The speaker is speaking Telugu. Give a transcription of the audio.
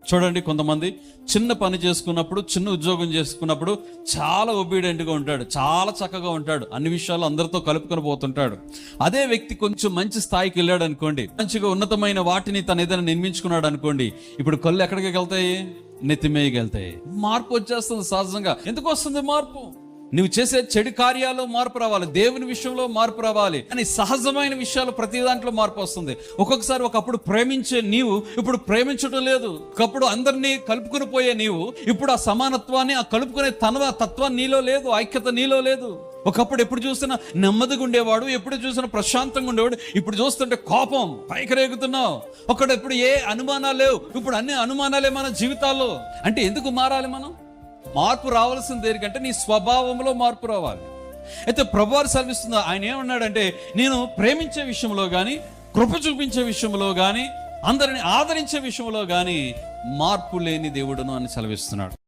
చూడండి, కొంతమంది చిన్న పని చేసుకున్నప్పుడు, చిన్న ఉద్యోగం చేసుకున్నప్పుడు చాలా ఒబీడియంట్గా ఉంటాడు, చాలా చక్కగా ఉంటాడు, అన్ని విషయాలు అందరితో కలుపుకొని పోతుంటాడు. అదే వ్యక్తి కొంచెం మంచి స్థాయికి వెళ్ళాడు అనుకోండి, మంచిగా ఉన్నతమైన వాటిని తను ఏదైనా నిర్మించుకున్నాడు అనుకోండి, ఇప్పుడు కళ్ళు ఎక్కడికి వెళ్తాయి? నెత్తిమేయకి వెళ్తాయి. మార్పు వచ్చేస్తుంది సహజంగా. ఎందుకు వస్తుంది మార్పు? నువ్వు చేసే చెడు కార్యాల్లో మార్పు రావాలి, దేవుని విషయంలో మార్పు రావాలి, అని సహజమైన విషయాలు ప్రతి దాంట్లో మార్పు వస్తుంది. ఒక్కొక్కసారి ఒకప్పుడు ప్రేమించే నీవు ఇప్పుడు ప్రేమించడం లేదు. ఒకప్పుడు అందరినీ కలుపుకుని పోయే నీవు ఇప్పుడు ఆ సమానత్వాన్ని, ఆ కలుపుకునే తత్వాన్ని నీలో లేదు, ఐక్యత నీలో లేదు. ఒకప్పుడు ఎప్పుడు చూసినా నెమ్మదిగా ఉండేవాడు, ఎప్పుడు చూసినా ప్రశాంతంగా ఉండేవాడు, ఇప్పుడు చూస్తుంటే కోపం, పైకి రేగుతున్నావు. ఒకడు ఎప్పుడు ఏ అనుమానాలు లేవు, ఇప్పుడు అన్ని అనుమానాలే మన జీవితాల్లో. అంటే ఎందుకు మారాలి మనం? మార్పు రావాల్సిన దేనికంటే నీ స్వభావంలో మార్పు రావాలి. అయితే ప్రభువారు సెలవిస్తుంది, ఆయన ఏమన్నాడంటే, నేను ప్రేమించే విషయంలో కానీ, కృప చూపించే విషయంలో కానీ, అందరిని ఆదరించే విషయంలో కానీ మార్పు లేని దేవుడును అని సెలవిస్తున్నాడు.